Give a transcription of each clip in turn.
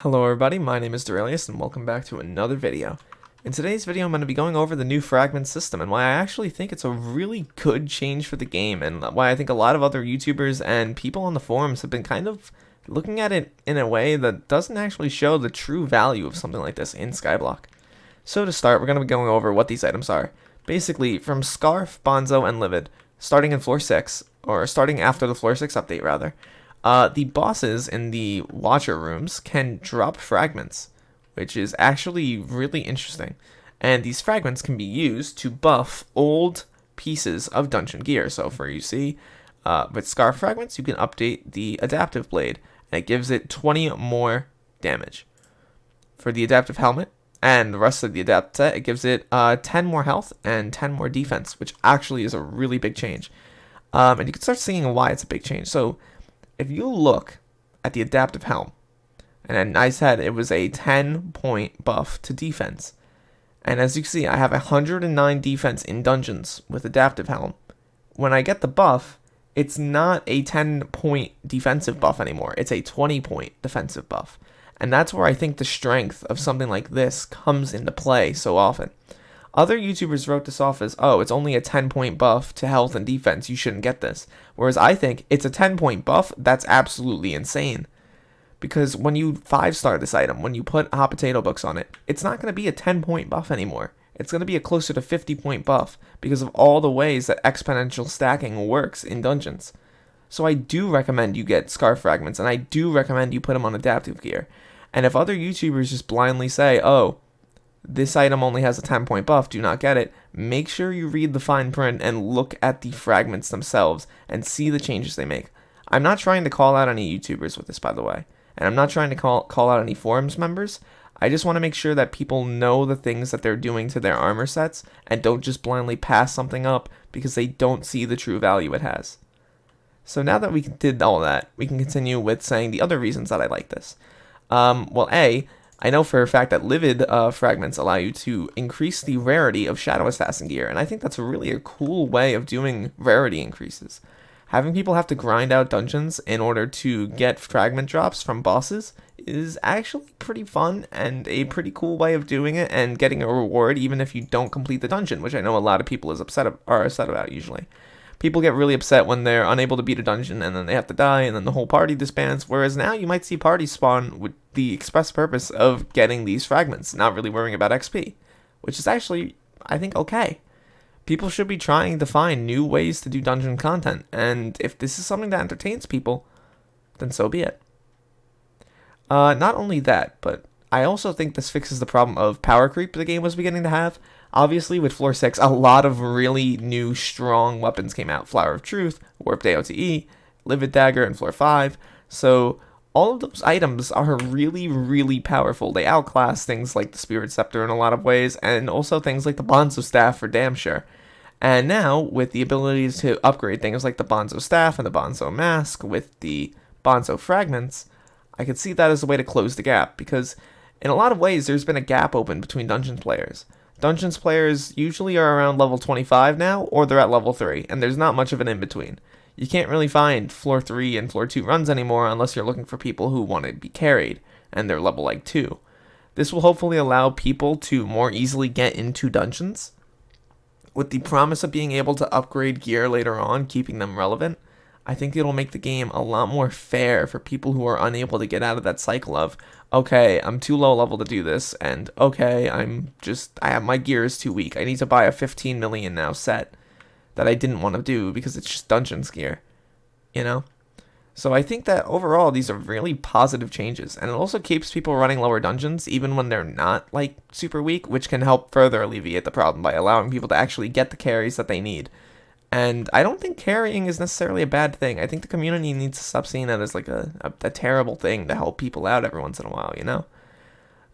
Hello everybody, my name is Derailious and welcome back to another video. In today's video I'm going to be going over the new fragment system and why I actually think it's a really good change for the game, and why I think a lot of other YouTubers and people on the forums have been kind of looking at it in a way that doesn't actually show the true value of something like this in Skyblock. So to start, we're going to be going over what these items are. Basically, from Scarf, Bonzo, and Livid, starting in floor 6, or starting after the floor 6 update rather, the bosses in the watcher rooms can drop fragments, which is actually really interesting. And these fragments can be used to buff old pieces of dungeon gear. So for with Scarf fragments, you can update the adaptive blade, and it gives it 20 more damage. For the adaptive helmet and the rest of the adapt set, it gives it 10 more health and 10 more defense, which actually is a really big change. And you can start seeing why it's a big change. So if you look at the adaptive helm, and I said it was a 10-point buff to defense, and as you can see, I have 109 defense in dungeons with adaptive helm. When I get the buff, it's not a 10-point defensive buff anymore, it's a 20-point defensive buff. And that's where I think the strength of something like this comes into play so often. Other YouTubers wrote this off as, oh, it's only a 10-point buff to health and defense, you shouldn't get this. Whereas I think it's a 10-point buff that's absolutely insane. Because when you 5-star this item, when you put hot potato books on it, it's not going to be a 10-point buff anymore. It's going to be a closer to 50-point buff because of all the ways that exponential stacking works in dungeons. So I do recommend you get Scarf Fragments, and I do recommend you put them on adaptive gear. And if other YouTubers just blindly say, oh, this item only has a 10-point buff, do not get it, make sure you read the fine print and look at the fragments themselves and see the changes they make. I'm not trying to call out any YouTubers with this, by the way, and I'm not trying to call out any forums members. I just want to make sure that people know the things that they're doing to their armor sets and don't just blindly pass something up because they don't see the true value it has. So now that we did all that, we can continue with saying the other reasons that I like this. Well, I know for a fact that Livid fragments allow you to increase the rarity of Shadow Assassin gear, and I think that's really a cool way of doing rarity increases. Having people have to grind out dungeons in order to get fragment drops from bosses is actually pretty fun and a pretty cool way of doing it and getting a reward even if you don't complete the dungeon, which I know a lot of people are upset about usually. People get really upset when they're unable to beat a dungeon and then they have to die and then the whole party disbands, whereas now you might see parties spawn with the express purpose of getting these fragments, not really worrying about XP, which is actually, I think, okay. People should be trying to find new ways to do dungeon content, and if this is something that entertains people, then so be it. Not only that, but I also think this fixes the problem of power creep the game was beginning to have. Obviously, with Floor 6, a lot of really new, strong weapons came out. Flower of Truth, Warped AOTE, Livid Dagger, and Floor 5. So, all of those items are really, really powerful. They outclass things like the Spirit Scepter in a lot of ways, and also things like the Bonzo Staff for damn sure. And now, with the abilities to upgrade things like the Bonzo Staff and the Bonzo Mask with the Bonzo Fragments, I could see that as a way to close the gap, because in a lot of ways, there's been a gap open between Dungeons players. Dungeons players usually are around level 25 now, or they're at level 3, and there's not much of an in-between. You can't really find Floor 3 and Floor 2 runs anymore unless you're looking for people who want to be carried, and they're level like 2. This will hopefully allow people to more easily get into dungeons, with the promise of being able to upgrade gear later on, keeping them relevant. I think it'll make the game a lot more fair for people who are unable to get out of that cycle of, okay, I'm too low level to do this, and okay, my gear is too weak. I need to buy a 15 million now set that I didn't want to do because it's just dungeons gear, you know? So I think that overall these are really positive changes, and it also keeps people running lower dungeons even when they're not like super weak, which can help further alleviate the problem by allowing people to actually get the carries that they need. And I don't think carrying is necessarily a bad thing. I think the community needs to stop seeing that as like a terrible thing to help people out every once in a while, you know?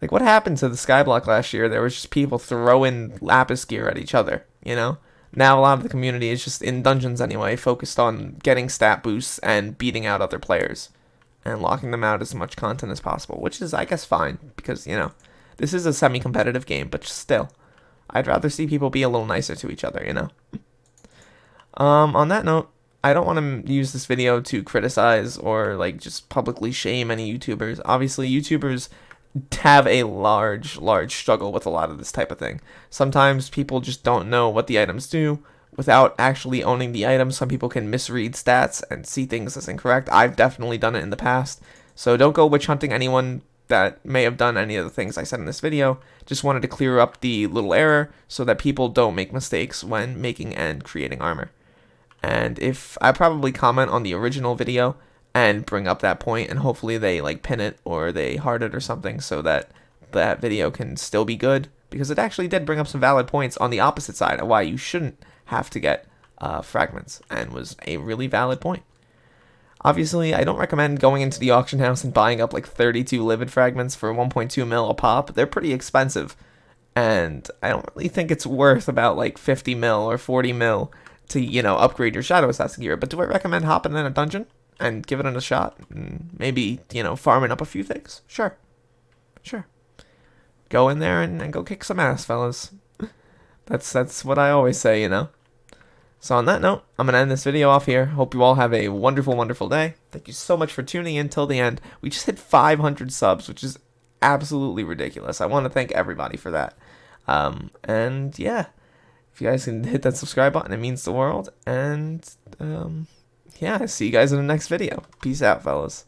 Like, what happened to the Skyblock last year? There was just people throwing Lapis gear at each other, you know? Now a lot of the community is just, in dungeons anyway, focused on getting stat boosts and beating out other players. And locking them out as much content as possible, which is, I guess, fine. Because, you know, this is a semi-competitive game, but still. I'd rather see people be a little nicer to each other, you know? On that note, I don't want to use this video to criticize or like just publicly shame any YouTubers. Obviously, YouTubers have a large struggle with a lot of this type of thing. Sometimes people just don't know what the items do without actually owning the item. Some people can misread stats and see things as incorrect. I've definitely done it in the past. So don't go witch hunting anyone that may have done any of the things I said in this video. Just wanted to clear up the little error so that people don't make mistakes when making and creating armor. And if I probably comment on the original video and bring up that point, and hopefully they like pin it or they heart it or something so that that video can still be good, because it actually did bring up some valid points on the opposite side of why you shouldn't have to get fragments, and was a really valid point. Obviously, I don't recommend going into the auction house and buying up like 32 livid fragments for 1.2 mil a pop. They're pretty expensive, and I don't really think it's worth about like 50 mil or 40 mil to, you know, upgrade your Shadow Assassin gear. But do I recommend hopping in a dungeon and giving it a shot and maybe, you know, farming up a few things? Sure. Go in there and go kick some ass, fellas. That's what I always say, you know. So on that note, I'm going to end this video off here. Hope you all have a wonderful day. Thank you so much for tuning in till the end. We just hit 500 subs, which is absolutely ridiculous. I want to thank everybody for that. And yeah, if you guys can hit that subscribe button, it means the world. And yeah, see you guys in the next video. Peace out, fellas.